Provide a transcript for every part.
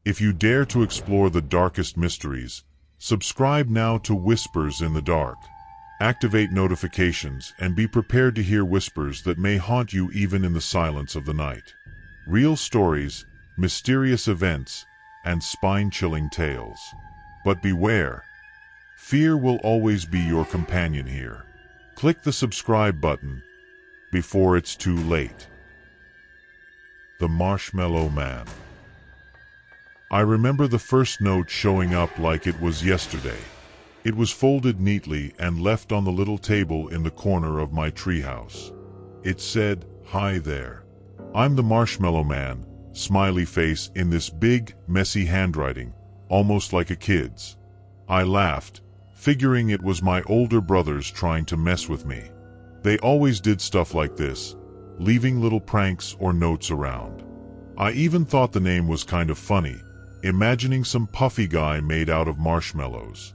If you dare to explore the darkest mysteries, subscribe now to Whispers in the Dark. Activate notifications and be prepared to hear whispers that may haunt you even in the silence of the night. Real stories, mysterious events, and spine-chilling tales. But beware, fear will always be your companion here. Click the subscribe button before it's too late. The Marshmallow Man. I remember the first note showing up like it was yesterday. It was folded neatly and left on the little table in the corner of my treehouse. It said, "Hi there. I'm the Marshmallow Man," smiley face in this big, messy handwriting, almost like a kid's. I laughed, figuring it was my older brothers trying to mess with me. They always did stuff like this, leaving little pranks or notes around. I even thought the name was kind of funny, imagining some puffy guy made out of marshmallows.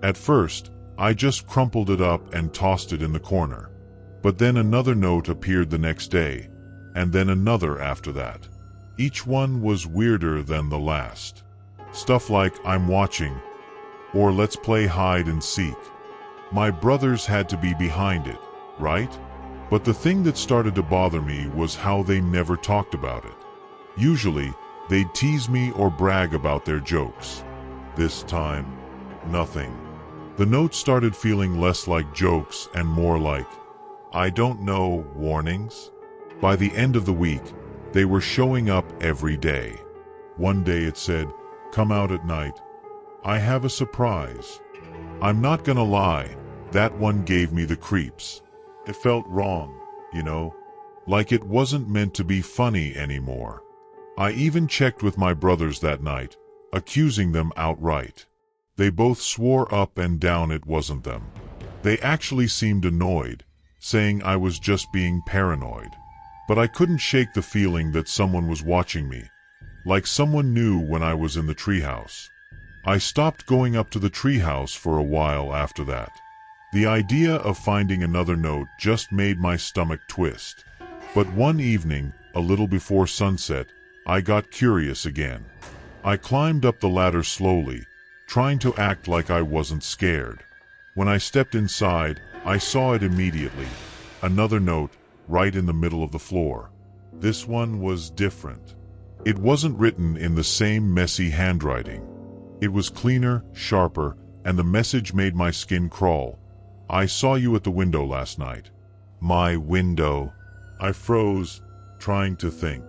At first, I just crumpled it up and tossed it in the corner. But then another note appeared the next day, and then another after that. Each one was weirder than the last. Stuff like, "I'm watching," or "Let's play hide and seek." My brothers had to be behind it, right? But the thing that started to bother me was how they never talked about it. Usually, they'd tease me or brag about their jokes. This time, nothing. The notes started feeling less like jokes and more like, "I don't know," warnings. By the end of the week, they were showing up every day. One day it said, "Come out at night. I have a surprise." I'm not gonna lie, that one gave me the creeps. It felt wrong, you know? Like it wasn't meant to be funny anymore. I even checked with my brothers that night, accusing them outright. They both swore up and down it wasn't them. They actually seemed annoyed, saying I was just being paranoid. But I couldn't shake the feeling that someone was watching me, like someone knew when I was in the treehouse. I stopped going up to the treehouse for a while after that. The idea of finding another note just made my stomach twist. But one evening, a little before sunset, I got curious again. I climbed up the ladder slowly, trying to act like I wasn't scared. When I stepped inside, I saw it immediately. Another note, right in the middle of the floor. This one was different. It wasn't written in the same messy handwriting. It was cleaner, sharper, and the message made my skin crawl. "I saw you at the window last night." My window. I froze, trying to think.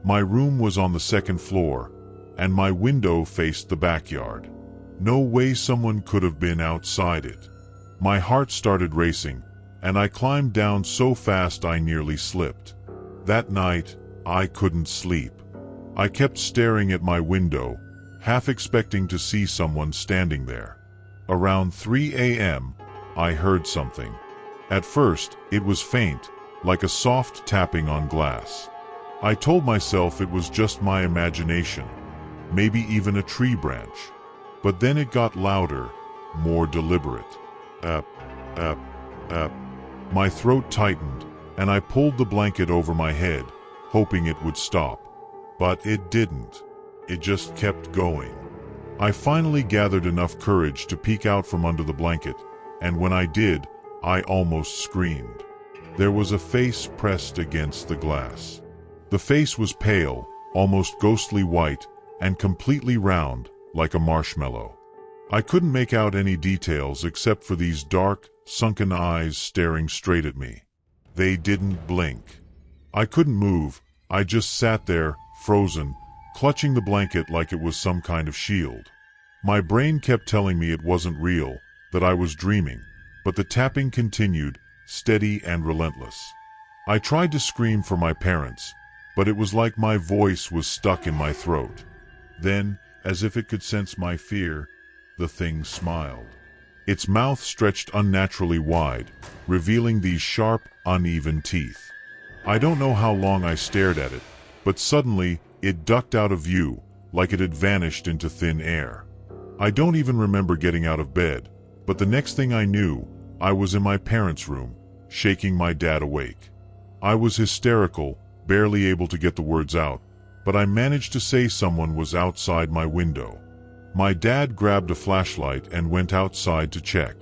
My room was on the second floor, and my window faced the backyard. No way someone could have been outside it. My heart started racing, and I climbed down so fast I nearly slipped. That night, I couldn't sleep. I kept staring at my window, half expecting to see someone standing there. Around 3 a.m., I heard something. At first, it was faint, like a soft tapping on glass. I told myself it was just my imagination, maybe even a tree branch. But then it got louder, more deliberate. Ap, ap, ap. My throat tightened, and I pulled the blanket over my head, hoping it would stop. But it didn't. It just kept going. I finally gathered enough courage to peek out from under the blanket, and when I did, I almost screamed. There was a face pressed against the glass. The face was pale, almost ghostly white, and completely round, like a marshmallow. I couldn't make out any details except for these dark, sunken eyes staring straight at me. They didn't blink. I couldn't move. I just sat there, frozen, clutching the blanket like it was some kind of shield. My brain kept telling me it wasn't real, that I was dreaming, but the tapping continued, steady and relentless. I tried to scream for my parents, but it was like my voice was stuck in my throat. Then, as if it could sense my fear, the thing smiled. Its mouth stretched unnaturally wide, revealing these sharp, uneven teeth. I don't know how long I stared at it, but suddenly, it ducked out of view, like it had vanished into thin air. I don't even remember getting out of bed, but the next thing I knew, I was in my parents' room, shaking my dad awake. I was hysterical, barely able to get the words out, but I managed to say someone was outside my window. My dad grabbed a flashlight and went outside to check.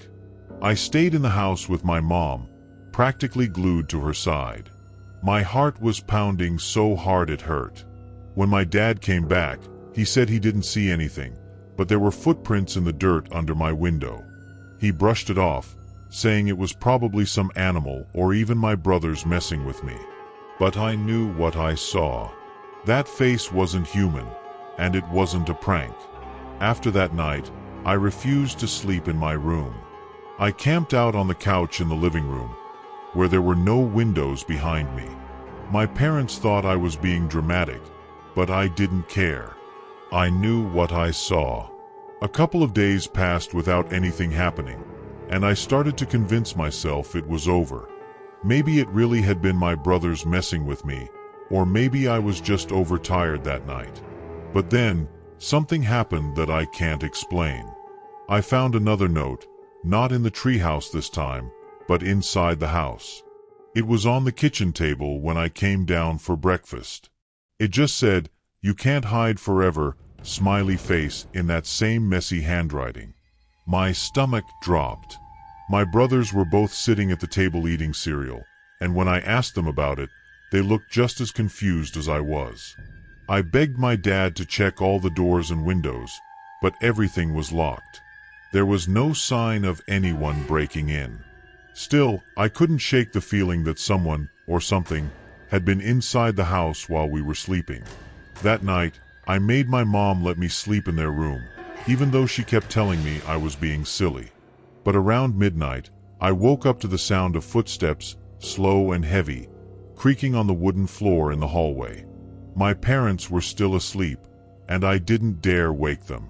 I stayed in the house with my mom, practically glued to her side. My heart was pounding so hard it hurt. When my dad came back, he said he didn't see anything, but there were footprints in the dirt under my window. He brushed it off, saying it was probably some animal or even my brothers messing with me. But I knew what I saw. That face wasn't human, and it wasn't a prank. After that night, I refused to sleep in my room. I camped out on the couch in the living room, where there were no windows behind me. My parents thought I was being dramatic, but I didn't care. I knew what I saw. A couple of days passed without anything happening, and I started to convince myself it was over. Maybe it really had been my brothers messing with me, or maybe I was just overtired that night. But then, something happened that I can't explain. I found another note, not in the treehouse this time, but inside the house. It was on the kitchen table when I came down for breakfast. It just said, "You can't hide forever," smiley face in that same messy handwriting. My stomach dropped. My brothers were both sitting at the table eating cereal, and when I asked them about it, they looked just as confused as I was. I begged my dad to check all the doors and windows, but everything was locked. There was no sign of anyone breaking in. Still, I couldn't shake the feeling that someone, or something, had been inside the house while we were sleeping. That night, I made my mom let me sleep in their room, even though she kept telling me I was being silly. But around midnight, I woke up to the sound of footsteps, slow and heavy, creaking on the wooden floor in the hallway. My parents were still asleep, and I didn't dare wake them.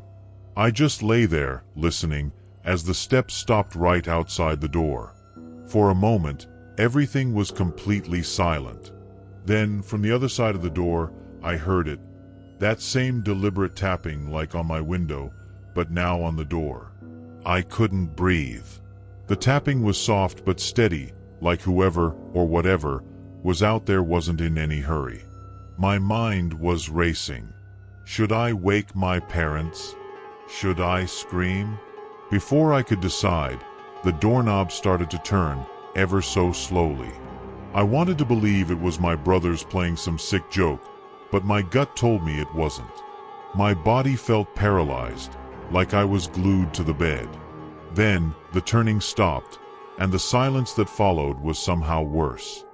I just lay there, listening, as the steps stopped right outside the door. For a moment, everything was completely silent. Then, from the other side of the door, I heard it. That same deliberate tapping like on my window, but now on the door. I couldn't breathe. The tapping was soft but steady, like whoever, or whatever, was out there wasn't in any hurry. My mind was racing. Should I wake my parents? Should I scream? Before I could decide, the doorknob started to turn, ever so slowly. I wanted to believe it was my brothers playing some sick joke, but my gut told me it wasn't. My body felt paralyzed, like I was glued to the bed. Then, the turning stopped, and the silence that followed was somehow worse.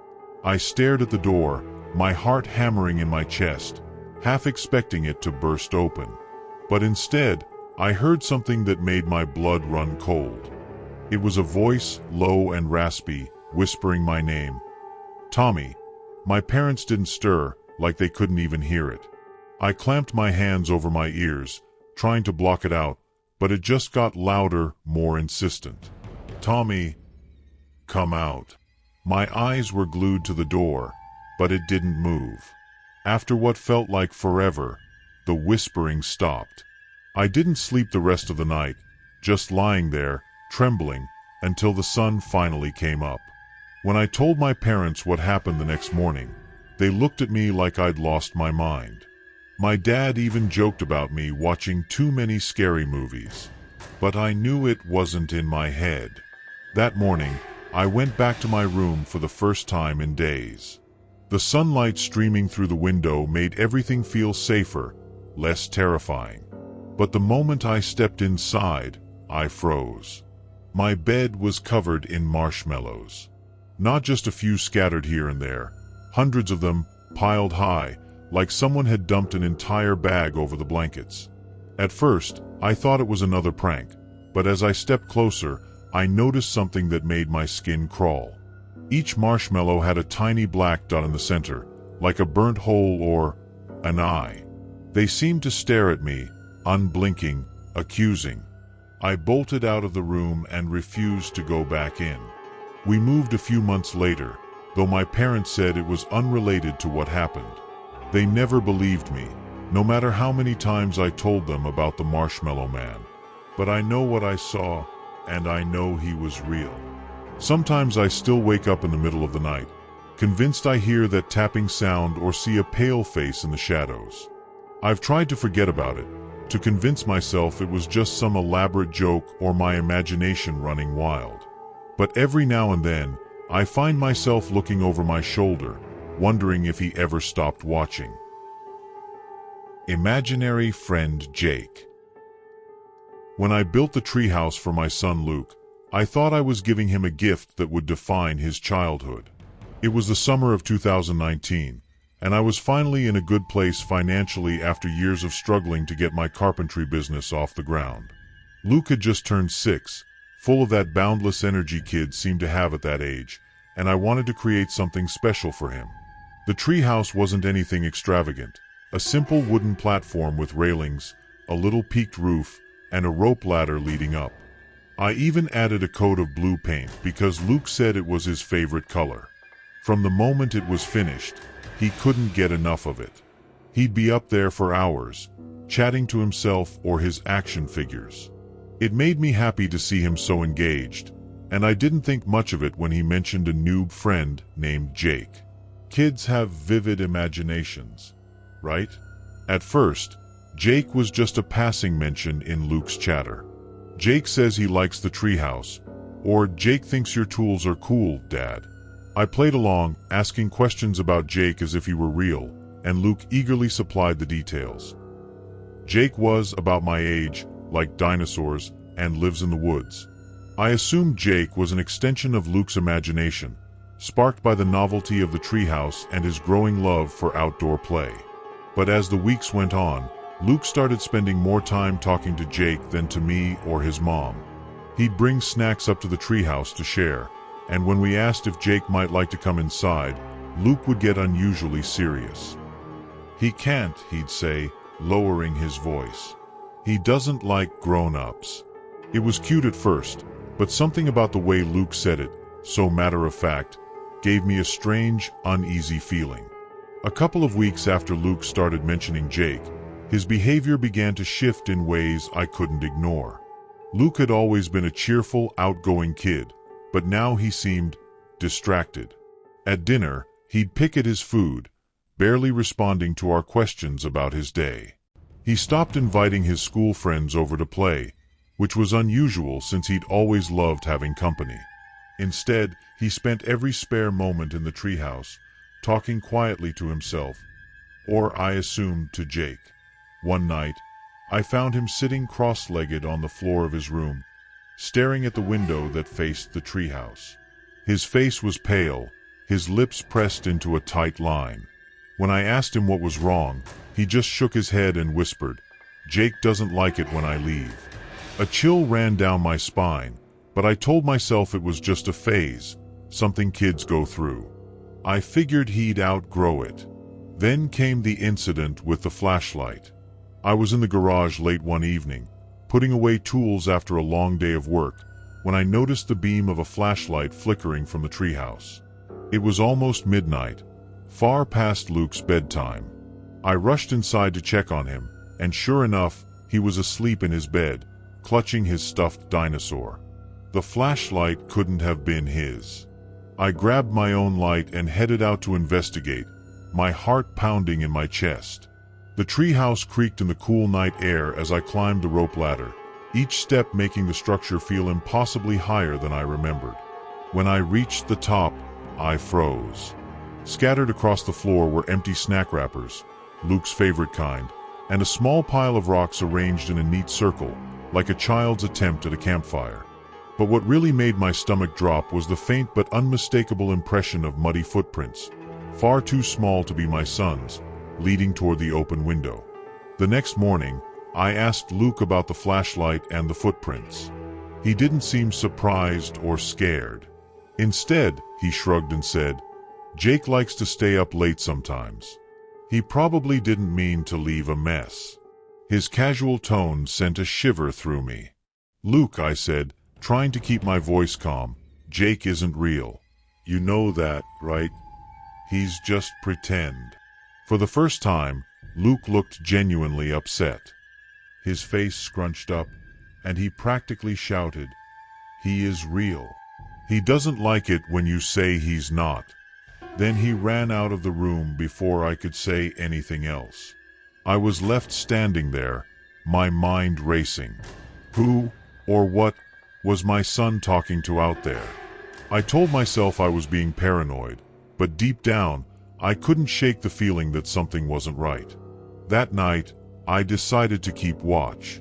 I stared at the door, my heart hammering in my chest, half expecting it to burst open. But instead, I heard something that made my blood run cold. It was a voice, low and raspy, whispering my name. "Tommy." My parents didn't stir, like they couldn't even hear it. I clamped my hands over my ears, trying to block it out, but it just got louder, more insistent. "Tommy, come out." My eyes were glued to the door, but it didn't move. After what felt like forever, the whispering stopped. I didn't sleep the rest of the night, just lying there, trembling, until the sun finally came up. When I told my parents what happened the next morning, they looked at me like I'd lost my mind. My dad even joked about me watching too many scary movies. But I knew it wasn't in my head. That morning, I went back to my room for the first time in days. The sunlight streaming through the window made everything feel safer, less terrifying. But the moment I stepped inside, I froze. My bed was covered in marshmallows. Not just a few scattered here and there, hundreds of them, piled high, like someone had dumped an entire bag over the blankets. At first, I thought it was another prank, but as I stepped closer, I noticed something that made my skin crawl. Each marshmallow had a tiny black dot in the center, like a burnt hole or an eye. They seemed to stare at me, unblinking, accusing. I bolted out of the room and refused to go back in. We moved a few months later, though my parents said it was unrelated to what happened. They never believed me, no matter how many times I told them about the Marshmallow Man. But I know what I saw, and I know he was real. Sometimes I still wake up in the middle of the night, convinced I hear that tapping sound or see a pale face in the shadows. I've tried to forget about it, to convince myself it was just some elaborate joke or my imagination running wild. But every now and then, I find myself looking over my shoulder, wondering if he ever stopped watching. Imaginary friend Jake. When I built the treehouse for my son Luke, I thought I was giving him a gift that would define his childhood. It was the summer of 2019, and I was finally in a good place financially after years of struggling to get my carpentry business off the ground. Luke had just turned 6, full of that boundless energy kids seem to have at that age, and I wanted to create something special for him. The treehouse wasn't anything extravagant. A simple wooden platform with railings, a little peaked roof, and a rope ladder leading up. I even added a coat of blue paint because Luke said it was his favorite color. From the moment it was finished, he couldn't get enough of it. He'd be up there for hours, chatting to himself or his action figures. It made me happy to see him so engaged, and I didn't think much of it when he mentioned a noob friend named Jake. Kids have vivid imaginations, right? At first, Jake was just a passing mention in Luke's chatter. Jake says he likes the treehouse, or Jake thinks your tools are cool, Dad. I played along, asking questions about Jake as if he were real, and Luke eagerly supplied the details. Jake was about my age, like dinosaurs, and lives in the woods. I assumed Jake was an extension of Luke's imagination, sparked by the novelty of the treehouse and his growing love for outdoor play. But as the weeks went on, Luke started spending more time talking to Jake than to me or his mom. He'd bring snacks up to the treehouse to share, and when we asked if Jake might like to come inside, Luke would get unusually serious. "He can't," he'd say, lowering his voice. "He doesn't like grown-ups." It was cute at first, but something about the way Luke said it, so matter-of-fact, gave me a strange, uneasy feeling. A couple of weeks after Luke started mentioning Jake, his behavior began to shift in ways I couldn't ignore. Luke had always been a cheerful, outgoing kid, but now he seemed distracted. At dinner, he'd pick at his food, barely responding to our questions about his day. He stopped inviting his school friends over to play, which was unusual since he'd always loved having company. Instead, he spent every spare moment in the treehouse, talking quietly to himself, or I assumed to Jake. One night, I found him sitting cross-legged on the floor of his room, staring at the window that faced the treehouse. His face was pale, his lips pressed into a tight line. When I asked him what was wrong, he just shook his head and whispered, "Jake doesn't like it when I leave." A chill ran down my spine, but I told myself it was just a phase, something kids go through. I figured he'd outgrow it. Then came the incident with the flashlight. I was in the garage late one evening, putting away tools after a long day of work, when I noticed the beam of a flashlight flickering from the treehouse. It was almost midnight, far past Luke's bedtime. I rushed inside to check on him, and sure enough, he was asleep in his bed, clutching his stuffed dinosaur. The flashlight couldn't have been his. I grabbed my own light and headed out to investigate, my heart pounding in my chest. The treehouse creaked in the cool night air as I climbed the rope ladder, each step making the structure feel impossibly higher than I remembered. When I reached the top, I froze. Scattered across the floor were empty snack wrappers, Luke's favorite kind, and a small pile of rocks arranged in a neat circle, like a child's attempt at a campfire. But what really made my stomach drop was the faint but unmistakable impression of muddy footprints, far too small to be my son's, leading toward the open window. The next morning, I asked Luke about the flashlight and the footprints. He didn't seem surprised or scared. Instead, he shrugged and said, "Jake likes to stay up late sometimes. He probably didn't mean to leave a mess." His casual tone sent a shiver through me. "Luke," I said, trying to keep my voice calm, "Jake isn't real. You know that, right? He's just pretend." For the first time, Luke looked genuinely upset. His face scrunched up, and he practically shouted, "He is real. He doesn't like it when you say he's not." Then he ran out of the room before I could say anything else. I was left standing there, my mind racing. Who, or what, was my son talking to out there? I told myself I was being paranoid, but deep down, I couldn't shake the feeling that something wasn't right. That night, I decided to keep watch.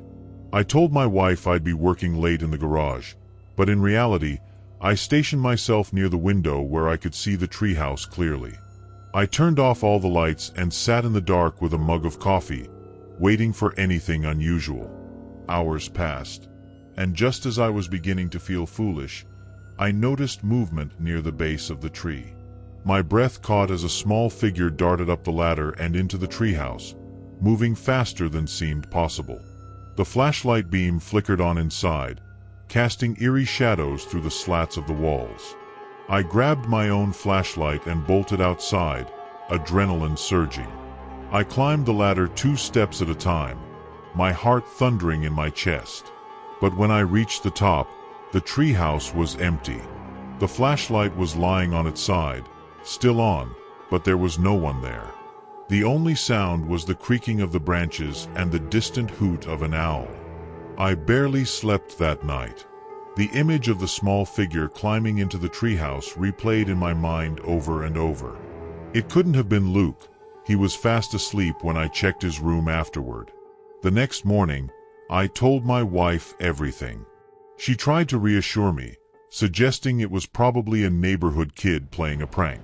I told my wife I'd be working late in the garage, but in reality, I stationed myself near the window where I could see the treehouse clearly. I turned off all the lights and sat in the dark with a mug of coffee, waiting for anything unusual. Hours passed, and just as I was beginning to feel foolish, I noticed movement near the base of the tree. My breath caught as a small figure darted up the ladder and into the treehouse, moving faster than seemed possible. The flashlight beam flickered on inside, casting eerie shadows through the slats of the walls. I grabbed my own flashlight and bolted outside, adrenaline surging. I climbed the ladder 2 steps at a time, my heart thundering in my chest. But when I reached the top, the treehouse was empty. The flashlight was lying on its side, still on, but there was no one there. The only sound was the creaking of the branches and the distant hoot of an owl. I barely slept that night. The image of the small figure climbing into the treehouse replayed in my mind over and over. It couldn't have been Luke. He was fast asleep when I checked his room afterward. The next morning, I told my wife everything. She tried to reassure me, suggesting it was probably a neighborhood kid playing a prank.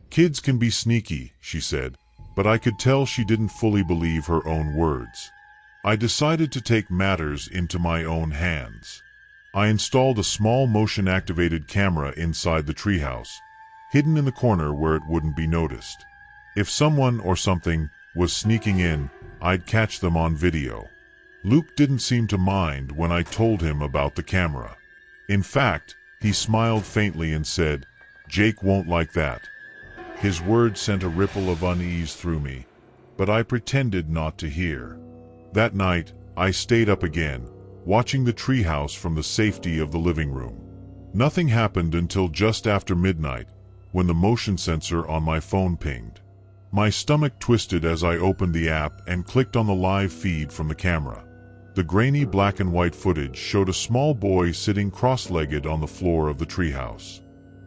Kids can be sneaky, she said, but I could tell she didn't fully believe her own words. I decided to take matters into my own hands. I installed a small motion-activated camera inside the treehouse, hidden in the corner where it wouldn't be noticed. If someone or something was sneaking in, I'd catch them on video. Luke didn't seem to mind when I told him about the camera. In fact, he smiled faintly and said, "Jake won't like that." His words sent a ripple of unease through me, but I pretended not to hear. That night, I stayed up again, watching the treehouse from the safety of the living room. Nothing happened until just after midnight, when the motion sensor on my phone pinged. My stomach twisted as I opened the app and clicked on the live feed from the camera. The grainy black and white footage showed a small boy sitting cross-legged on the floor of the treehouse.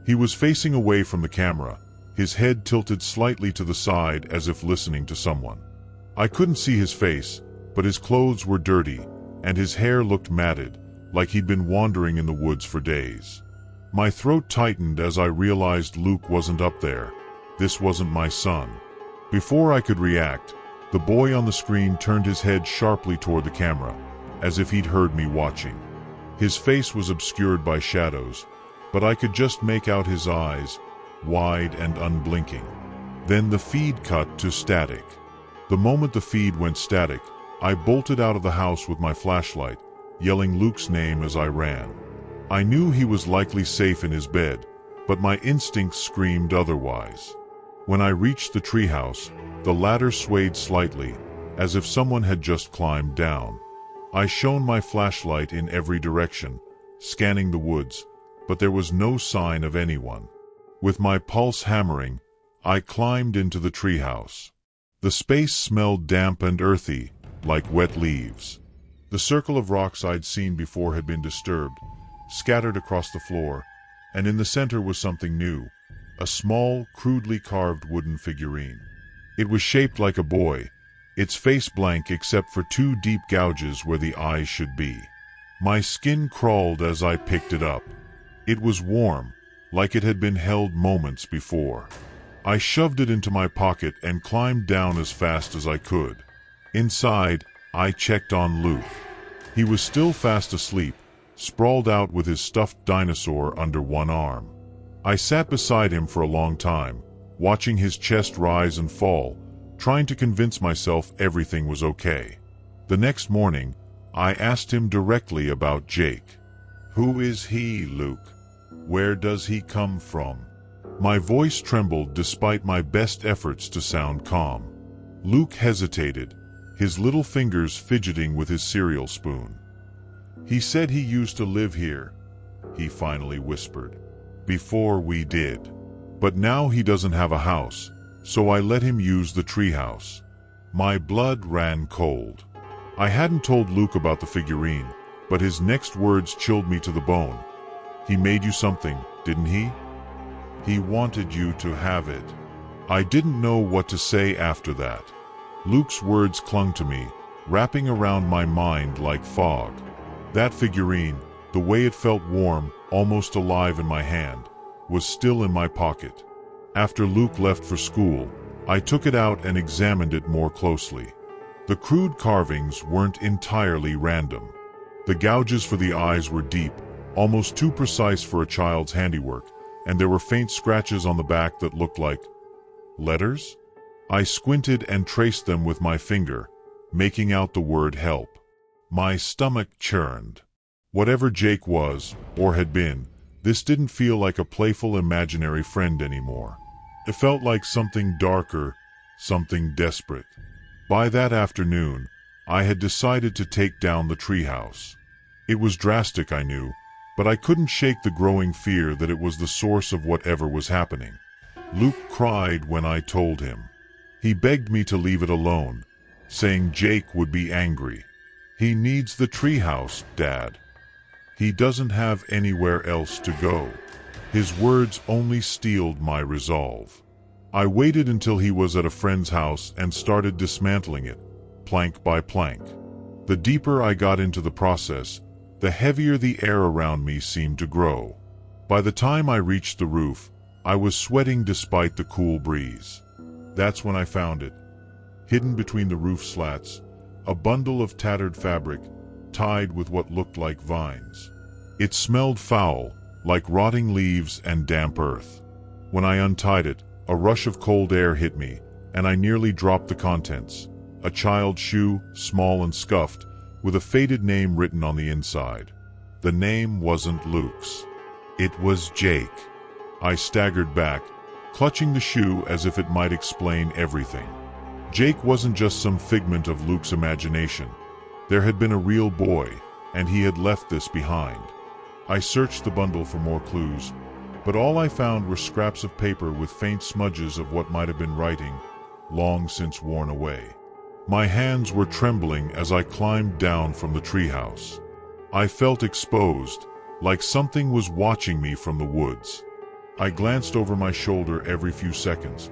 He was facing away from the camera, his head tilted slightly to the side as if listening to someone. I couldn't see his face, but his clothes were dirty, and his hair looked matted, like he'd been wandering in the woods for days. My throat tightened as I realized Luke wasn't up there. This wasn't my son. Before I could react, the boy on the screen turned his head sharply toward the camera, as if he'd heard me watching. His face was obscured by shadows, but I could just make out his eyes, wide and unblinking. Then the feed cut to static. The moment the feed went static, I bolted out of the house with my flashlight, yelling Luke's name as I ran. I knew he was likely safe in his bed, but my instincts screamed otherwise. When I reached the treehouse, the ladder swayed slightly, as if someone had just climbed down. I shone my flashlight in every direction, scanning the woods, but there was no sign of anyone. With my pulse hammering, I climbed into the treehouse. The space smelled damp and earthy, like wet leaves. The circle of rocks I'd seen before had been disturbed, scattered across the floor, and in the center was something new, a small, crudely carved wooden figurine. It was shaped like a boy, its face blank except for 2 deep gouges where the eyes should be. My skin crawled as I picked it up. It was warm, like it had been held moments before. I shoved it into my pocket and climbed down as fast as I could. Inside, I checked on Luke. He was still fast asleep, sprawled out with his stuffed dinosaur under one arm. I sat beside him for a long time, watching his chest rise and fall, trying to convince myself everything was okay. The next morning, I asked him directly about Jake. "Who is he, Luke? Where does he come from?" My voice trembled despite my best efforts to sound calm. Luke hesitated, his little fingers fidgeting with his cereal spoon. "He said he used to live here," he finally whispered. "Before we did." But now he doesn't have a house, so I let him use the treehouse. My blood ran cold. I hadn't told Luke about the figurine, but his next words chilled me to the bone. He made you something, didn't he? He wanted you to have it. I didn't know what to say after that. Luke's words clung to me, wrapping around my mind like fog. That figurine, the way it felt warm, almost alive in my hand, was still in my pocket. After Luke left for school, I took it out and examined it more closely. The crude carvings weren't entirely random. The gouges for the eyes were deep, almost too precise for a child's handiwork, and there were faint scratches on the back that looked like letters? I squinted and traced them with my finger, making out the word help. My stomach churned. Whatever Jake was, or had been, this didn't feel like a playful imaginary friend anymore. It felt like something darker, something desperate. By that afternoon, I had decided to take down the treehouse. It was drastic, I knew, but I couldn't shake the growing fear that it was the source of whatever was happening. Luke cried when I told him. He begged me to leave it alone, saying Jake would be angry. He needs the treehouse, Dad. He doesn't have anywhere else to go. His words only steeled my resolve. I waited until he was at a friend's house and started dismantling it, plank by plank. The deeper I got into the process, the heavier the air around me seemed to grow. By the time I reached the roof, I was sweating despite the cool breeze. That's when I found it. Hidden between the roof slats, a bundle of tattered fabric, tied with what looked like vines. It smelled foul, like rotting leaves and damp earth. When I untied it, a rush of cold air hit me, and I nearly dropped the contents. A child's shoe, small and scuffed, with a faded name written on the inside. The name wasn't Luke's. It was Jake. I staggered back, clutching the shoe as if it might explain everything. Jake wasn't just some figment of Luke's imagination. There had been a real boy, and he had left this behind. I searched the bundle for more clues, but all I found were scraps of paper with faint smudges of what might have been writing, long since worn away. My hands were trembling as I climbed down from the treehouse. I felt exposed, like something was watching me from the woods. I glanced over my shoulder every few seconds,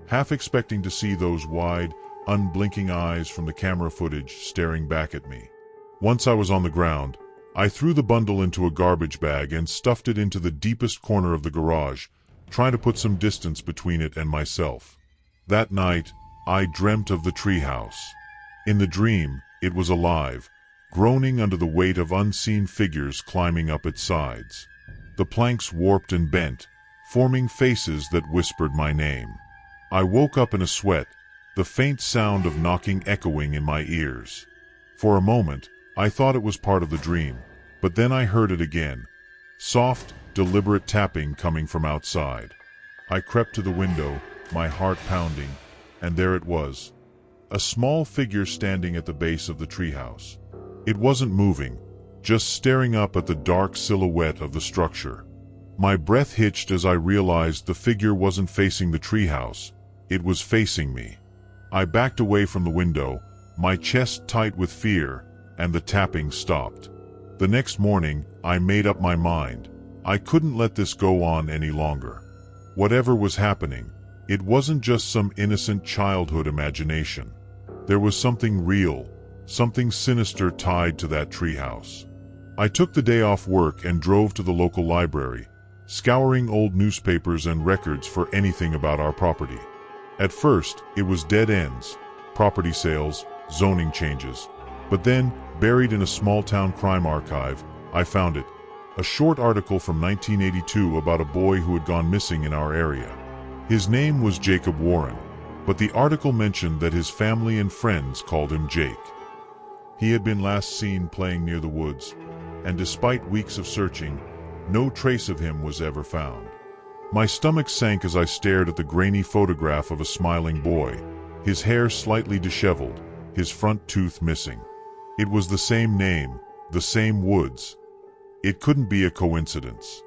half expecting to see those wide, unblinking eyes from the camera footage staring back at me. Once I was on the ground, I threw the bundle into a garbage bag and stuffed it into the deepest corner of the garage, trying to put some distance between it and myself. That night, I dreamt of the treehouse. In the dream, it was alive, groaning under the weight of unseen figures climbing up its sides. The planks warped and bent, forming faces that whispered my name. I woke up in a sweat, the faint sound of knocking echoing in my ears. For a moment, I thought it was part of the dream, but then I heard it again. Soft, deliberate tapping coming from outside. I crept to the window, my heart pounding, and there it was. A small figure standing at the base of the treehouse. It wasn't moving, just staring up at the dark silhouette of the structure. My breath hitched as I realized the figure wasn't facing the treehouse, it was facing me. I backed away from the window, my chest tight with fear, and the tapping stopped. The next morning, I made up my mind. I couldn't let this go on any longer. Whatever was happening, it wasn't just some innocent childhood imagination. There was something real, something sinister tied to that treehouse. I took the day off work and drove to the local library, scouring old newspapers and records for anything about our property. At first, it was dead ends, property sales, zoning changes. But then, buried in a small-town crime archive, I found it. A short article from 1982 about a boy who had gone missing in our area. His name was Jacob Warren, but the article mentioned that his family and friends called him Jake. He had been last seen playing near the woods, and despite weeks of searching, no trace of him was ever found. My stomach sank as I stared at the grainy photograph of a smiling boy, his hair slightly disheveled, his front tooth missing. It was the same name, the same woods. It couldn't be a coincidence.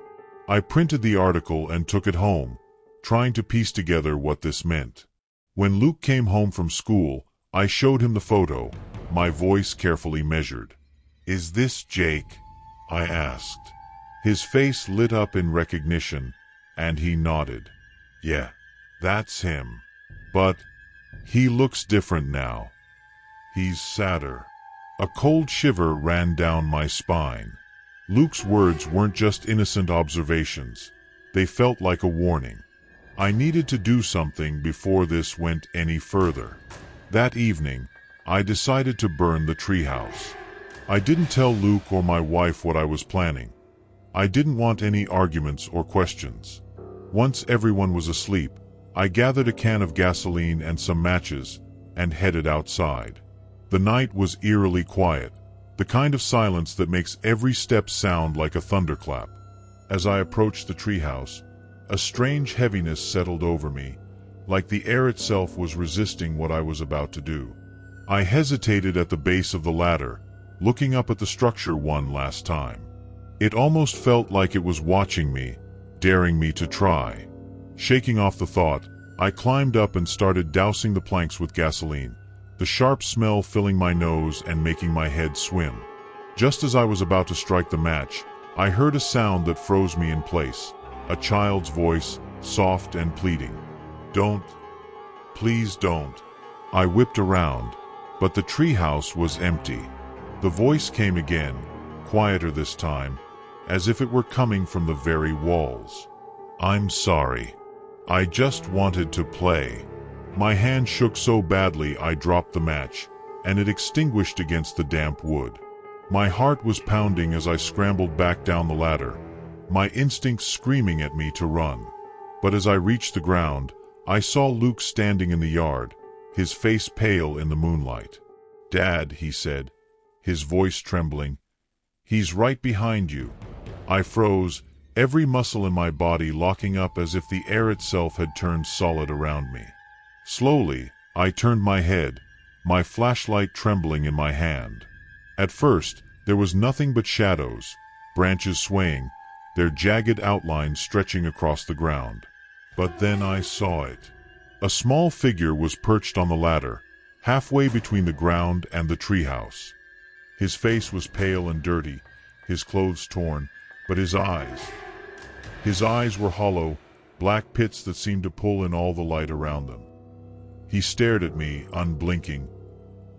I printed the article and took it home, trying to piece together what this meant. When Luke came home from school, I showed him the photo, my voice carefully measured. "Is this Jake?" I asked. His face lit up in recognition, and he nodded. "Yeah, that's him. But he looks different now. He's sadder." A cold shiver ran down my spine. Luke's words weren't just innocent observations. They felt like a warning. I needed to do something before this went any further. That evening, I decided to burn the treehouse. I didn't tell Luke or my wife what I was planning. I didn't want any arguments or questions. Once everyone was asleep, I gathered a can of gasoline and some matches and headed outside. The night was eerily quiet, the kind of silence that makes every step sound like a thunderclap. As I approached the treehouse, a strange heaviness settled over me, like the air itself was resisting what I was about to do. I hesitated at the base of the ladder, looking up at the structure one last time. It almost felt like it was watching me, daring me to try. Shaking off the thought, I climbed up and started dousing the planks with gasoline, the sharp smell filling my nose and making my head swim. Just as I was about to strike the match, I heard a sound that froze me in place, a child's voice, soft and pleading. "Don't. Please don't." I whipped around, but the treehouse was empty. The voice came again, quieter this time, as if it were coming from the very walls. "I'm sorry. I just wanted to play." My hand shook so badly I dropped the match, and it extinguished against the damp wood. My heart was pounding as I scrambled back down the ladder, my instincts screaming at me to run. But as I reached the ground, I saw Luke standing in the yard, his face pale in the moonlight. "Dad," he said, his voice trembling. "He's right behind you." I froze, every muscle in my body locking up as if the air itself had turned solid around me. Slowly, I turned my head, my flashlight trembling in my hand. At first, there was nothing but shadows, branches swaying, their jagged outlines stretching across the ground. But then I saw it. A small figure was perched on the ladder, halfway between the ground and the treehouse. His face was pale and dirty, his clothes torn, but his eyes were hollow, black pits that seemed to pull in all the light around them. He stared at me, unblinking,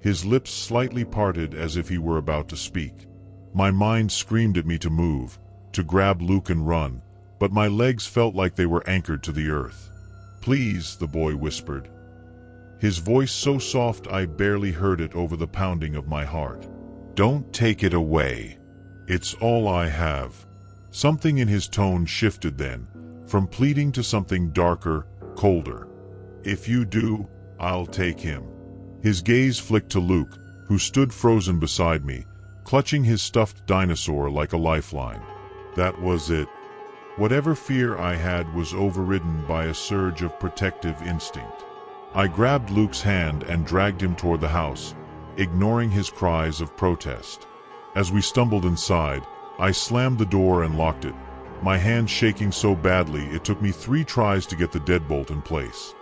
his lips slightly parted as if he were about to speak. My mind screamed at me to move, to grab Luke and run, but my legs felt like they were anchored to the earth. "Please," the boy whispered, his voice so soft I barely heard it over the pounding of my heart. "Don't take it away. It's all I have." Something in his tone shifted then, from pleading to something darker, colder. "If you do, I'll take him." His gaze flicked to Luke, who stood frozen beside me, clutching his stuffed dinosaur like a lifeline. That was it. Whatever fear I had was overridden by a surge of protective instinct. I grabbed Luke's hand and dragged him toward the house, ignoring his cries of protest. As we stumbled inside, I slammed the door and locked it, my hand shaking so badly it took me 3 tries to get the deadbolt in place.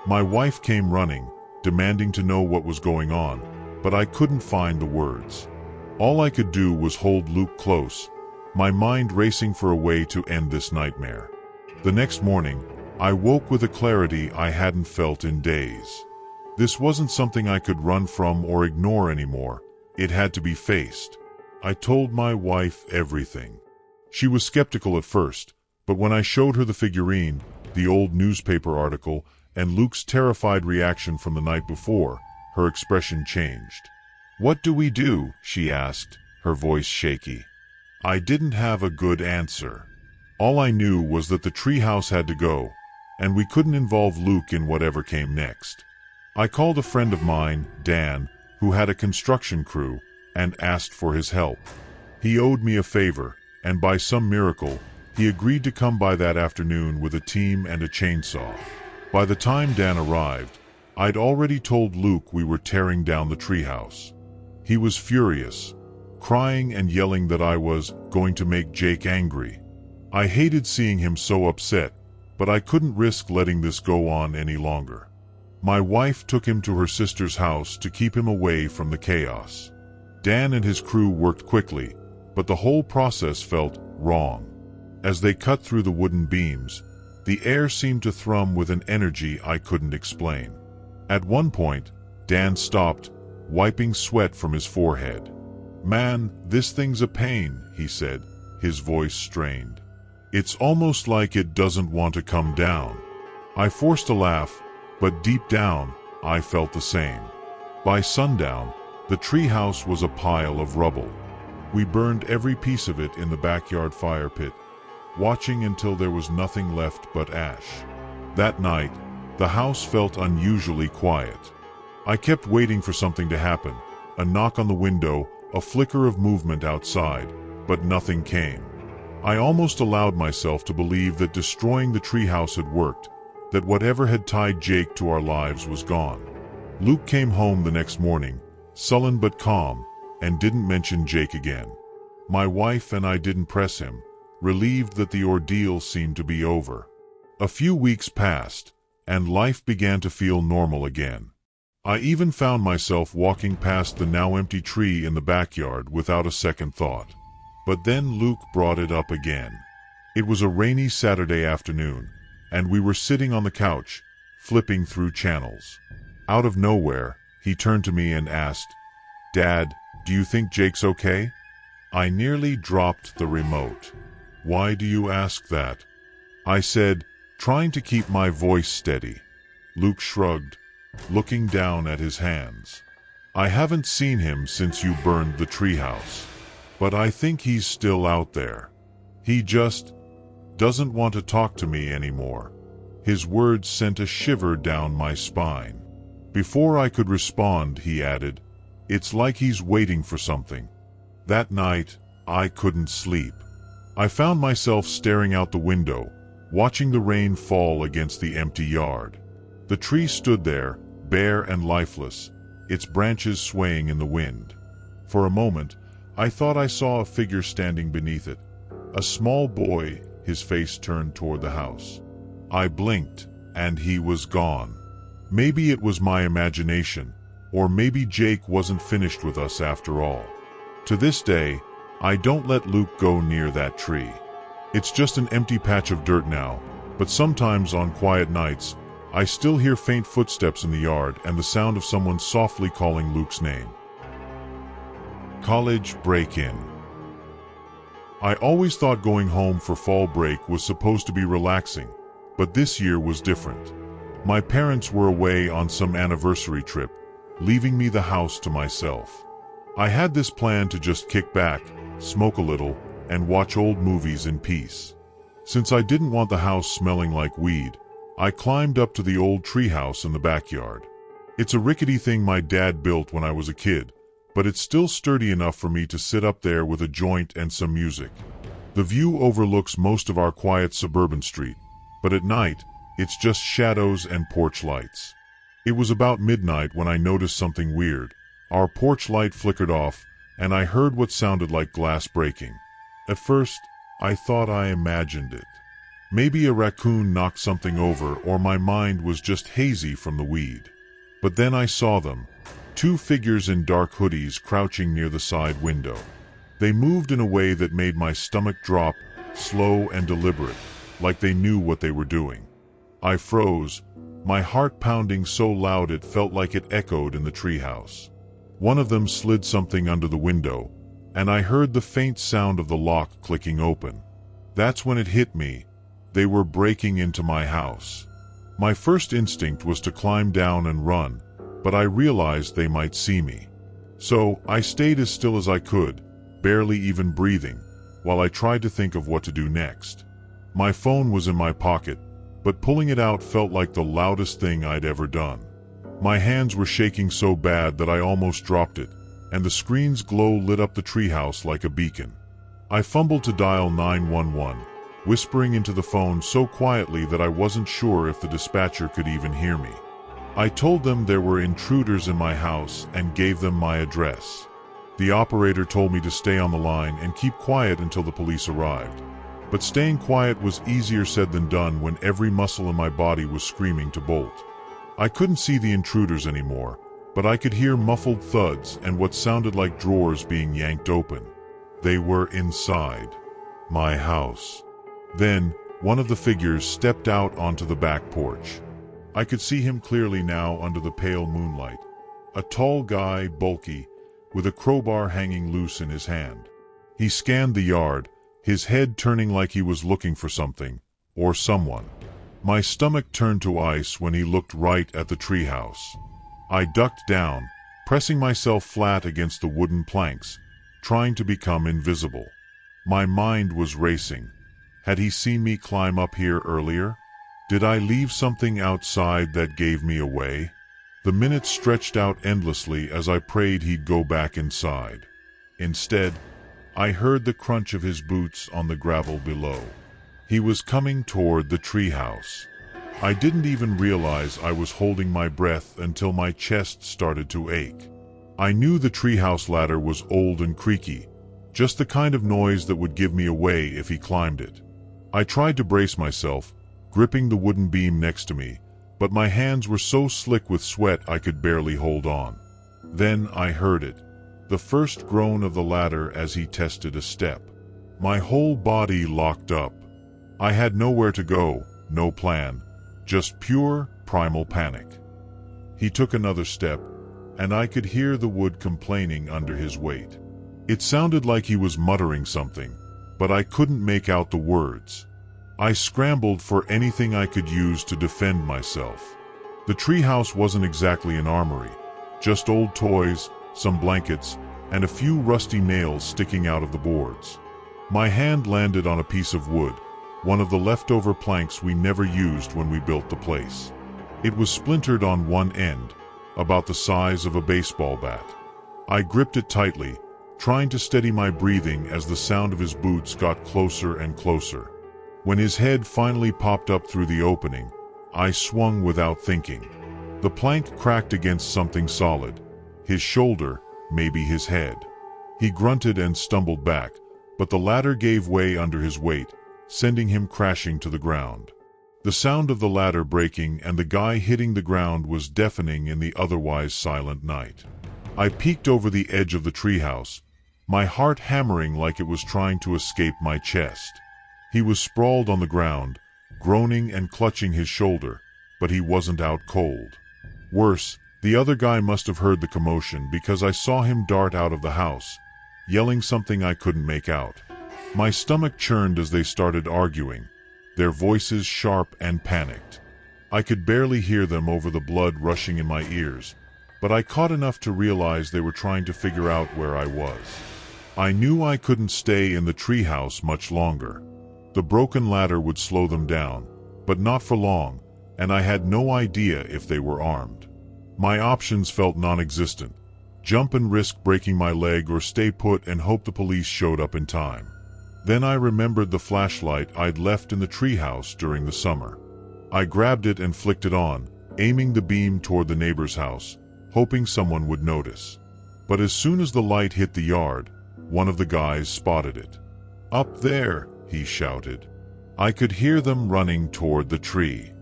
My wife came running, demanding to know what was going on, but I couldn't find the words. All I could do was hold Luke close, my mind racing for a way to end this nightmare. The next morning, I woke with a clarity I hadn't felt in days. This wasn't something I could run from or ignore anymore. It had to be faced. I told my wife everything. She was skeptical at first, but when I showed her the figurine, the old newspaper article, and Luke's terrified reaction from the night before, her expression changed. "What do we do?" she asked, her voice shaky. I didn't have a good answer. All I knew was that the treehouse had to go, and we couldn't involve Luke in whatever came next. I called a friend of mine, Dan, who had a construction crew, and asked for his help. He owed me a favor, and by some miracle, he agreed to come by that afternoon with a team and a chainsaw. By the time Dan arrived, I'd already told Luke we were tearing down the treehouse. He was furious, crying and yelling that I was going to make Jake angry. I hated seeing him so upset, but I couldn't risk letting this go on any longer. My wife took him to her sister's house to keep him away from the chaos. Dan and his crew worked quickly, but the whole process felt wrong. As they cut through the wooden beams, the air seemed to thrum with an energy I couldn't explain. At one point, Dan stopped, wiping sweat from his forehead. "Man, this thing's a pain," he said, his voice strained. "It's almost like it doesn't want to come down." I forced a laugh, but deep down, I felt the same. By sundown, the treehouse was a pile of rubble. We burned every piece of it in the backyard fire pit, watching until there was nothing left but ash. That night, the house felt unusually quiet. I kept waiting for something to happen, a knock on the window, a flicker of movement outside, but nothing came. I almost allowed myself to believe that destroying the treehouse had worked, that whatever had tied Jake to our lives was gone. Luke came home the next morning, sullen but calm, and didn't mention Jake again. My wife and I didn't press him, relieved that the ordeal seemed to be over. A few weeks passed, and life began to feel normal again. I even found myself walking past the now empty tree in the backyard without a second thought. But then Luke brought it up again. It was a rainy Saturday afternoon, and we were sitting on the couch, flipping through channels. Out of nowhere, he turned to me and asked, "Dad, do you think Jake's okay?" I nearly dropped the remote. "Why do you ask that?" I said, trying to keep my voice steady. Luke shrugged, looking down at his hands. "I haven't seen him since you burned the treehouse. But I think he's still out there. He just doesn't want to talk to me anymore." His words sent a shiver down my spine. Before I could respond, he added, "It's like he's waiting for something." That night, I couldn't sleep. I found myself staring out the window, watching the rain fall against the empty yard. The tree stood there, bare and lifeless, its branches swaying in the wind. For a moment, I thought I saw a figure standing beneath it, a small boy, his face turned toward the house. I blinked, and he was gone. Maybe it was my imagination, or maybe Jake wasn't finished with us after all. To this day, I don't let Luke go near that tree. It's just an empty patch of dirt now, but sometimes on quiet nights, I still hear faint footsteps in the yard and the sound of someone softly calling Luke's name. College break-in. I always thought going home for fall break was supposed to be relaxing, but this year was different. My parents were away on some anniversary trip, leaving me the house to myself. I had this plan to just kick back, smoke a little, and watch old movies in peace. Since I didn't want the house smelling like weed, I climbed up to the old treehouse in the backyard. It's a rickety thing my dad built when I was a kid, but it's still sturdy enough for me to sit up there with a joint and some music. The view overlooks most of our quiet suburban street, but at night, it's just shadows and porch lights. It was about midnight when I noticed something weird. Our porch light flickered off, and I heard what sounded like glass breaking. At first, I thought I imagined it. Maybe a raccoon knocked something over, or my mind was just hazy from the weed. But then I saw them, two figures in dark hoodies crouching near the side window. They moved in a way that made my stomach drop, slow and deliberate, like they knew what they were doing. I froze, my heart pounding so loud it felt like it echoed in the treehouse. One of them slid something under the window, and I heard the faint sound of the lock clicking open. That's when it hit me. They were breaking into my house. My first instinct was to climb down and run, but I realized they might see me. So I stayed as still as I could, barely even breathing, while I tried to think of what to do next. My phone was in my pocket, but pulling it out felt like the loudest thing I'd ever done. My hands were shaking so bad that I almost dropped it, and the screen's glow lit up the treehouse like a beacon. I fumbled to dial 911, whispering into the phone so quietly that I wasn't sure if the dispatcher could even hear me. I told them there were intruders in my house and gave them my address. The operator told me to stay on the line and keep quiet until the police arrived. But staying quiet was easier said than done when every muscle in my body was screaming to bolt. I couldn't see the intruders anymore, but I could hear muffled thuds and what sounded like drawers being yanked open. They were inside my house. Then, one of the figures stepped out onto the back porch. I could see him clearly now under the pale moonlight. A tall guy, bulky, with a crowbar hanging loose in his hand. He scanned the yard, his head turning like he was looking for something, or someone. My stomach turned to ice when he looked right at the treehouse. I ducked down, pressing myself flat against the wooden planks, trying to become invisible. My mind was racing. Had he seen me climb up here earlier? Did I leave something outside that gave me away? The minutes stretched out endlessly as I prayed he'd go back inside. Instead, I heard the crunch of his boots on the gravel below. He was coming toward the treehouse. I didn't even realize I was holding my breath until my chest started to ache. I knew the treehouse ladder was old and creaky, just the kind of noise that would give me away if he climbed it. I tried to brace myself, gripping the wooden beam next to me, but my hands were so slick with sweat I could barely hold on. Then I heard it, the first groan of the ladder as he tested a step. My whole body locked up. I had nowhere to go, no plan, just pure, primal panic. He took another step, and I could hear the wood complaining under his weight. It sounded like he was muttering something, but I couldn't make out the words. I scrambled for anything I could use to defend myself. The treehouse wasn't exactly an armory, just old toys, some blankets, and a few rusty nails sticking out of the boards. My hand landed on a piece of wood, one of the leftover planks we never used when we built the place. It was splintered on one end, about the size of a baseball bat. I gripped it tightly, trying to steady my breathing as the sound of his boots got closer and closer. When his head finally popped up through the opening, I swung without thinking. The plank cracked against something solid, his shoulder, maybe his head. He grunted and stumbled back, but the ladder gave way under his weight, sending him crashing to the ground. The sound of the ladder breaking and the guy hitting the ground was deafening in the otherwise silent night. I peeked over the edge of the treehouse, my heart hammering like it was trying to escape my chest. He was sprawled on the ground, groaning and clutching his shoulder, but he wasn't out cold. Worse, the other guy must have heard the commotion because I saw him dart out of the house, yelling something I couldn't make out. My stomach churned as they started arguing, their voices sharp and panicked. I could barely hear them over the blood rushing in my ears, but I caught enough to realize they were trying to figure out where I was. I knew I couldn't stay in the treehouse much longer. The broken ladder would slow them down, but not for long, and I had no idea if they were armed. My options felt non-existent. Jump and risk breaking my leg or stay put and hope the police showed up in time. Then I remembered the flashlight I'd left in the treehouse during the summer. I grabbed it and flicked it on, aiming the beam toward the neighbor's house, hoping someone would notice. But as soon as the light hit the yard, one of the guys spotted it. "Up there!" he shouted. I could hear them running toward the tree.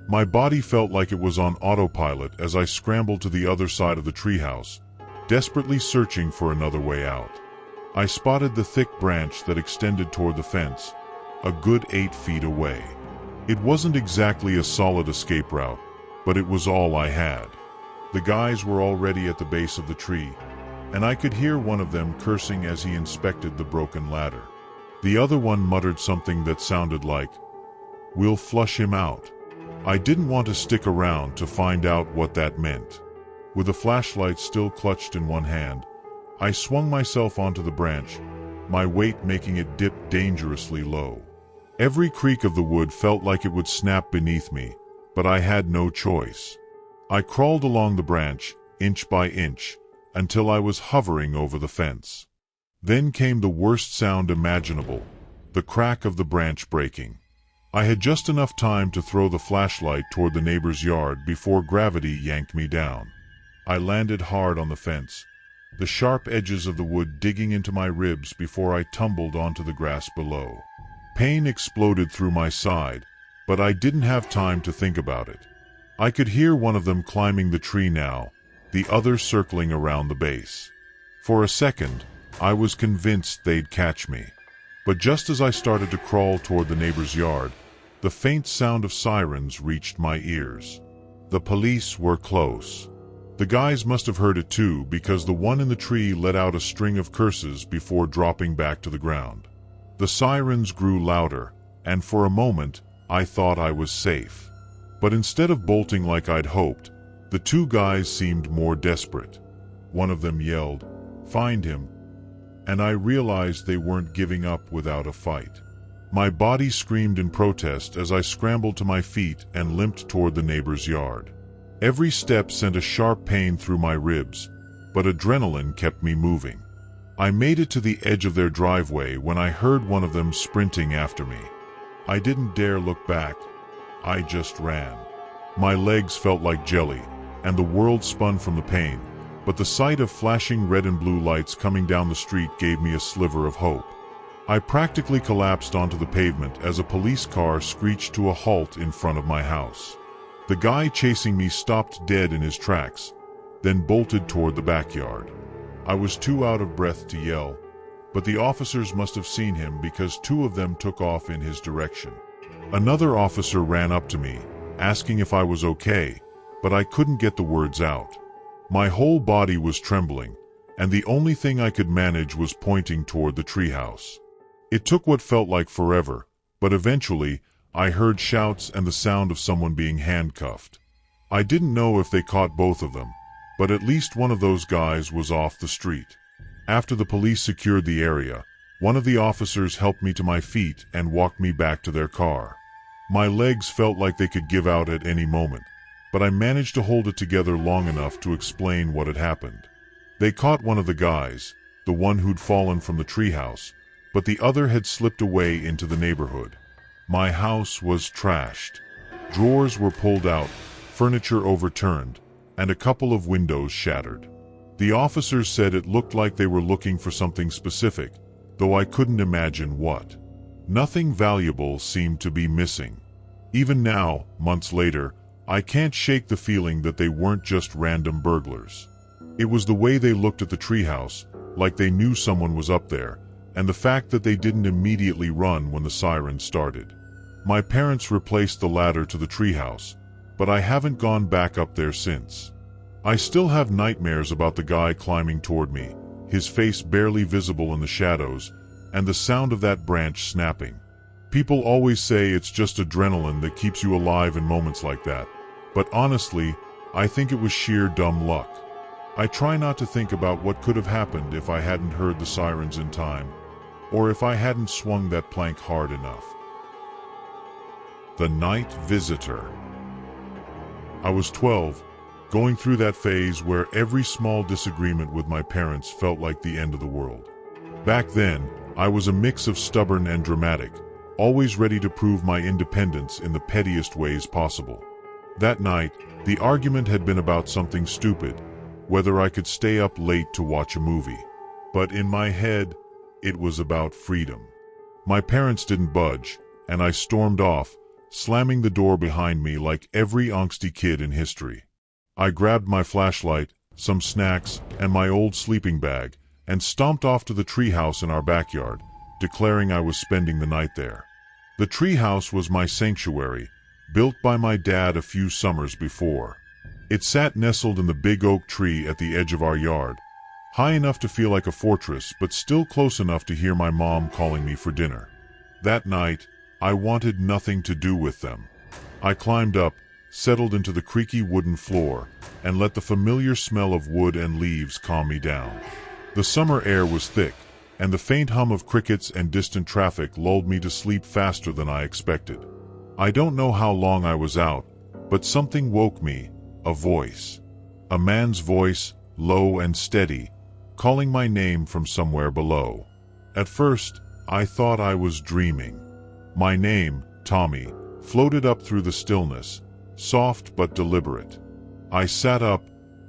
My body felt like it was on autopilot as I scrambled to the other side of the treehouse, desperately searching for another way out. I spotted the thick branch that extended toward the fence, a good 8 feet away. It wasn't exactly a solid escape route, but it was all I had. The guys were already at the base of the tree, and I could hear one of them cursing as he inspected the broken ladder. The other one muttered something that sounded like, "We'll flush him out." I didn't want to stick around to find out what that meant. With a flashlight still clutched in one hand, I swung myself onto the branch, my weight making it dip dangerously low. Every creak of the wood felt like it would snap beneath me, but I had no choice. I crawled along the branch, inch by inch, until I was hovering over the fence. Then came the worst sound imaginable, the crack of the branch breaking. I had just enough time to throw the flashlight toward the neighbor's yard before gravity yanked me down. I landed hard on the fence, the sharp edges of the wood digging into my ribs before I tumbled onto the grass below. Pain exploded through my side, but I didn't have time to think about it. I could hear one of them climbing the tree now, the other circling around the base. For a second, I was convinced they'd catch me. But just as I started to crawl toward the neighbor's yard, the faint sound of sirens reached my ears. The police were close. The guys must have heard it too, because the one in the tree let out a string of curses before dropping back to the ground. The sirens grew louder, and for a moment, I thought I was safe. But instead of bolting like I'd hoped, the two guys seemed more desperate. One of them yelled, "Find him," and I realized they weren't giving up without a fight. My body screamed in protest as I scrambled to my feet and limped toward the neighbor's yard. Every step sent a sharp pain through my ribs, but adrenaline kept me moving. I made it to the edge of their driveway when I heard one of them sprinting after me. I didn't dare look back. I just ran. My legs felt like jelly, and the world spun from the pain, but the sight of flashing red and blue lights coming down the street gave me a sliver of hope. I practically collapsed onto the pavement as a police car screeched to a halt in front of my house. The guy chasing me stopped dead in his tracks, then bolted toward the backyard. I was too out of breath to yell, but the officers must have seen him because two of them took off in his direction. Another officer ran up to me, asking if I was okay, but I couldn't get the words out. My whole body was trembling, and the only thing I could manage was pointing toward the treehouse. It took what felt like forever, but eventually, I heard shouts and the sound of someone being handcuffed. I didn't know if they caught both of them, but at least one of those guys was off the street. After the police secured the area, one of the officers helped me to my feet and walked me back to their car. My legs felt like they could give out at any moment, but I managed to hold it together long enough to explain what had happened. They caught one of the guys, the one who'd fallen from the treehouse, but the other had slipped away into the neighborhood. My house was trashed. Drawers were pulled out, furniture overturned, and a couple of windows shattered. The officers said it looked like they were looking for something specific, though I couldn't imagine what. Nothing valuable seemed to be missing. Even now, months later, I can't shake the feeling that they weren't just random burglars. It was the way they looked at the treehouse, like they knew someone was up there, and the fact that they didn't immediately run when the sirens started. My parents replaced the ladder to the treehouse, but I haven't gone back up there since. I still have nightmares about the guy climbing toward me, his face barely visible in the shadows, and the sound of that branch snapping. People always say it's just adrenaline that keeps you alive in moments like that, but honestly, I think it was sheer dumb luck. I try not to think about what could have happened if I hadn't heard the sirens in time, or if I hadn't swung that plank hard enough. The Night Visitor. I was 12, going through that phase where every small disagreement with my parents felt like the end of the world. Back then, I was a mix of stubborn and dramatic, always ready to prove my independence in the pettiest ways possible. That night, the argument had been about something stupid, whether I could stay up late to watch a movie. But in my head, it was about freedom. My parents didn't budge, and I stormed off, slamming the door behind me like every angsty kid in history. I grabbed my flashlight, some snacks, and my old sleeping bag, and stomped off to the treehouse in our backyard, declaring I was spending the night there. The treehouse was my sanctuary, built by my dad a few summers before. It sat nestled in the big oak tree at the edge of our yard, high enough to feel like a fortress but still close enough to hear my mom calling me for dinner. That night, I wanted nothing to do with them. I climbed up, settled into the creaky wooden floor, and let the familiar smell of wood and leaves calm me down. The summer air was thick, and the faint hum of crickets and distant traffic lulled me to sleep faster than I expected. I don't know how long I was out, but something woke me, a voice. A man's voice, low and steady, calling my name from somewhere below. At first, I thought I was dreaming. My name, Tommy, floated up through the stillness, soft but deliberate. I sat up,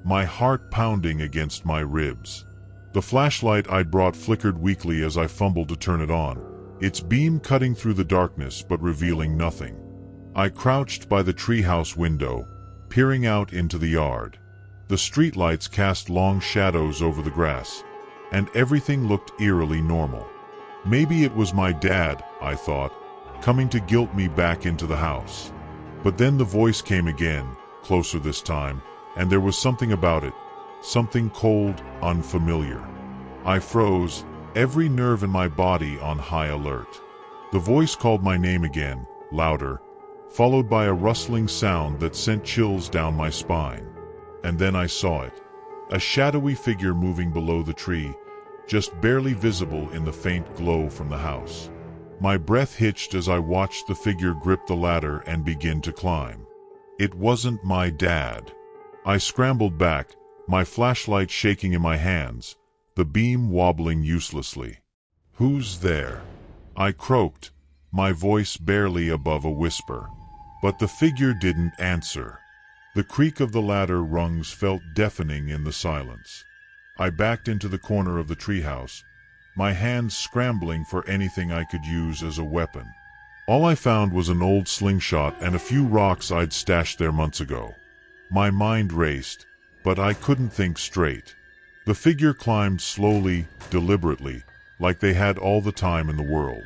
my heart pounding against my ribs. The flashlight I'd brought flickered weakly as I fumbled to turn it on, its beam cutting through the darkness but revealing nothing. I crouched by the treehouse window, peering out into the yard. The streetlights cast long shadows over the grass, and everything looked eerily normal. Maybe it was my dad, I thought, coming to guilt me back into the house. But then the voice came again, closer this time, and there was something about it, something cold, unfamiliar. I froze, every nerve in my body on high alert. The voice called my name again, louder, followed by a rustling sound that sent chills down my spine. And then I saw it. A shadowy figure moving below the tree, just barely visible in the faint glow from the house. My breath hitched as I watched the figure grip the ladder and begin to climb. It wasn't my dad. I scrambled back, my flashlight shaking in my hands, the beam wobbling uselessly. "Who's there?" I croaked, my voice barely above a whisper. But the figure didn't answer. The creak of the ladder rungs felt deafening in the silence. I backed into the corner of the treehouse, my hands scrambling for anything I could use as a weapon. All I found was an old slingshot and a few rocks I'd stashed there months ago. My mind raced, but I couldn't think straight. The figure climbed slowly, deliberately, like they had all the time in the world.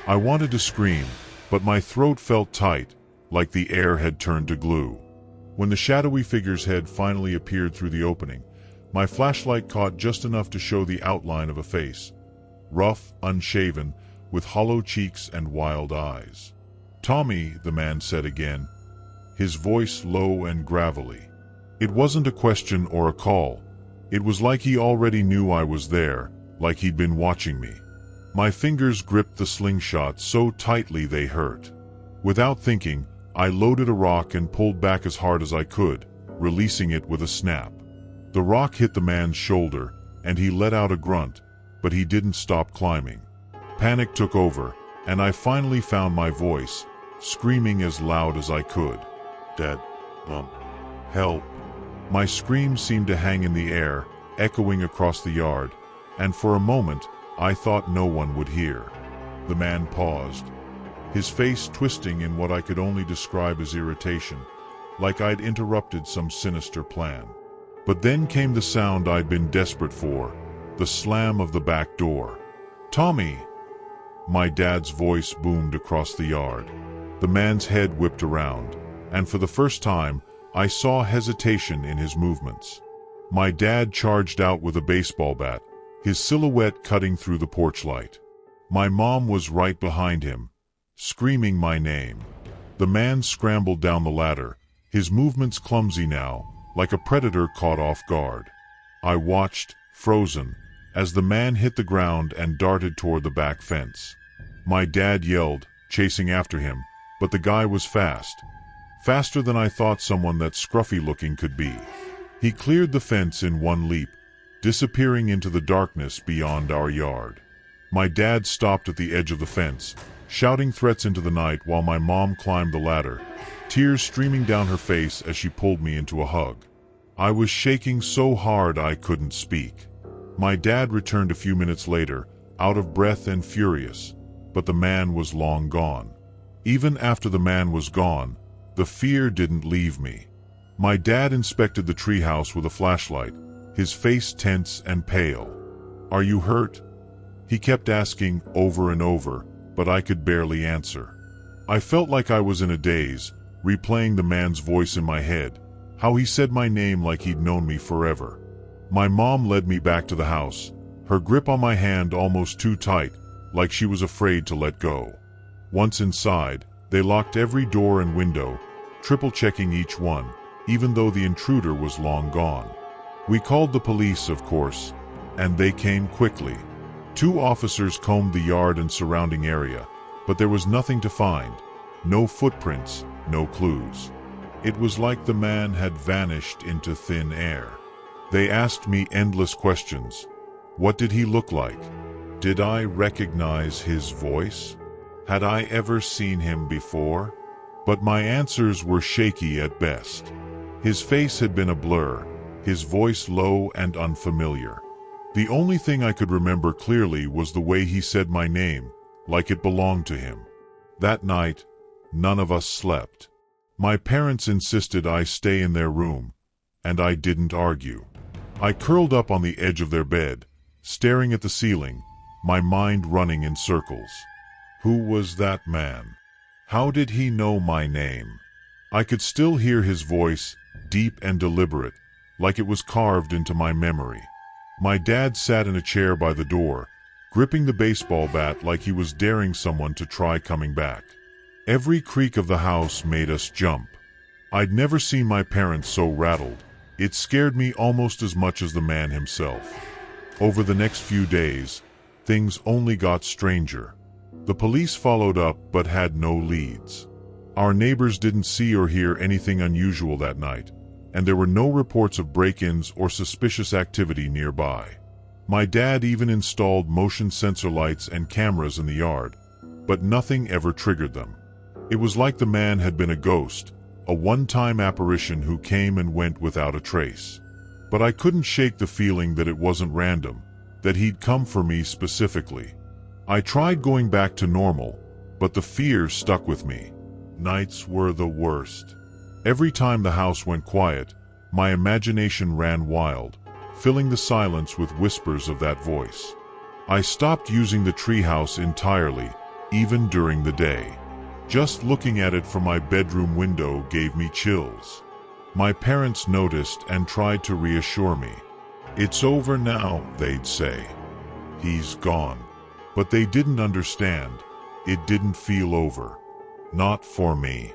I wanted to scream, but my throat felt tight, like the air had turned to glue. When the shadowy figure's head finally appeared through the opening, my flashlight caught just enough to show the outline of a face. Rough, unshaven, with hollow cheeks and wild eyes. "Tommy," the man said again, his voice low and gravelly. It wasn't a question or a call. It was like he already knew I was there, like he'd been watching me. My fingers gripped the slingshot so tightly they hurt. Without thinking, I loaded a rock and pulled back as hard as I could, releasing it with a snap. The rock hit the man's shoulder, and he let out a grunt, but he didn't stop climbing. Panic took over, and I finally found my voice, screaming as loud as I could. "Dad, Mom, help." My scream seemed to hang in the air, echoing across the yard, and for a moment, I thought no one would hear. The man paused, his face twisting in what I could only describe as irritation, like I'd interrupted some sinister plan. But then came the sound I'd been desperate for, the slam of the back door. "Tommy!" My dad's voice boomed across the yard. The man's head whipped around, and for the first time, I saw hesitation in his movements. My dad charged out with a baseball bat, his silhouette cutting through the porch light. My mom was right behind him, screaming my name. The man scrambled down the ladder, his movements clumsy now, like a predator caught off guard. I watched, frozen, as the man hit the ground and darted toward the back fence. My dad yelled, chasing after him, but the guy was fast. Faster than I thought someone that scruffy-looking could be. He cleared the fence in one leap, disappearing into the darkness beyond our yard. My dad stopped at the edge of the fence, shouting threats into the night while my mom climbed the ladder, tears streaming down her face as she pulled me into a hug. I was shaking so hard I couldn't speak. My dad returned a few minutes later, out of breath and furious, but the man was long gone. Even after the man was gone, the fear didn't leave me. My dad inspected the treehouse with a flashlight, his face tense and pale. "Are you hurt?" He kept asking over and over, but I could barely answer. I felt like I was in a daze, replaying the man's voice in my head, how he said my name like he'd known me forever. My mom led me back to the house, her grip on my hand almost too tight, like she was afraid to let go. Once inside, they locked every door and window, triple-checking each one, even though the intruder was long gone. We called the police, of course, and they came quickly. 2 officers combed the yard and surrounding area, but there was nothing to find. No footprints, no clues. It was like the man had vanished into thin air. They asked me endless questions. What did he look like? Did I recognize his voice? Had I ever seen him before? But my answers were shaky at best. His face had been a blur, his voice low and unfamiliar. The only thing I could remember clearly was the way he said my name, like it belonged to him. That night, none of us slept. My parents insisted I stay in their room, and I didn't argue. I curled up on the edge of their bed, staring at the ceiling, my mind running in circles. Who was that man? How did he know my name? I could still hear his voice, deep and deliberate, like it was carved into my memory. My dad sat in a chair by the door, gripping the baseball bat like he was daring someone to try coming back. Every creak of the house made us jump. I'd never seen my parents so rattled. It scared me almost as much as the man himself. Over the next few days, things only got stranger. The police followed up but had no leads. Our neighbors didn't see or hear anything unusual that night, and there were no reports of break-ins or suspicious activity nearby. My dad even installed motion sensor lights and cameras in the yard, but nothing ever triggered them. It was like the man had been a ghost, a one-time apparition who came and went without a trace. But I couldn't shake the feeling that it wasn't random, that he'd come for me specifically. I tried going back to normal, but the fear stuck with me. Nights were the worst. Every time the house went quiet, my imagination ran wild, filling the silence with whispers of that voice. I stopped using the treehouse entirely, even during the day. Just looking at it from my bedroom window gave me chills. My parents noticed and tried to reassure me. "It's over now," they'd say. "He's gone." But they didn't understand. It didn't feel over. Not for me.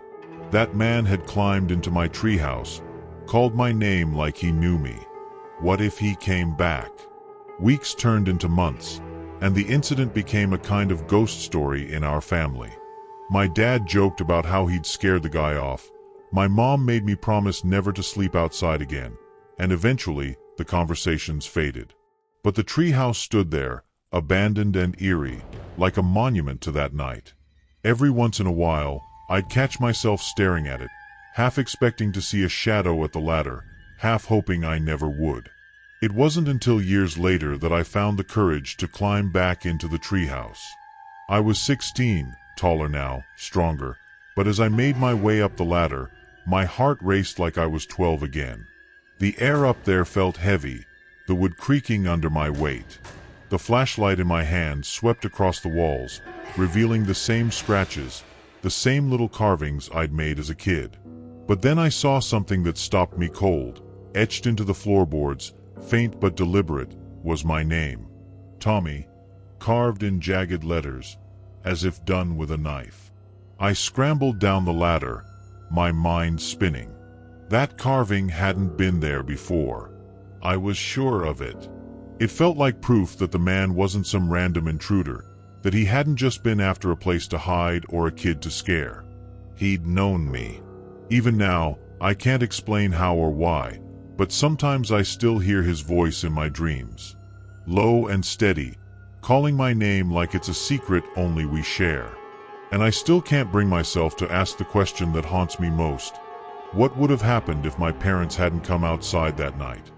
That man had climbed into my treehouse, called my name like he knew me. What if he came back? Weeks turned into months, and the incident became a kind of ghost story in our family. My dad joked about how he'd scared the guy off. My mom made me promise never to sleep outside again, and eventually the conversations faded. But the treehouse stood there, abandoned and eerie, like a monument to that night. Every once in a while, I'd catch myself staring at it, half expecting to see a shadow at the ladder, half hoping I never would. It wasn't until years later that I found the courage to climb back into the treehouse. I was 16, taller now, stronger, but as I made my way up the ladder, my heart raced like I was 12 again. The air up there felt heavy, the wood creaking under my weight. The flashlight in my hand swept across the walls, revealing the same scratches, the same little carvings I'd made as a kid. But then I saw something that stopped me cold. Etched into the floorboards, faint but deliberate, was my name. Tommy, carved in jagged letters, as if done with a knife. I scrambled down the ladder, my mind spinning. That carving hadn't been there before. I was sure of it. It felt like proof that the man wasn't some random intruder, that he hadn't just been after a place to hide or a kid to scare. He'd known me. Even now, I can't explain how or why, but sometimes I still hear his voice in my dreams. Low and steady, calling my name like it's a secret only we share. And I still can't bring myself to ask the question that haunts me most. What would have happened if my parents hadn't come outside that night?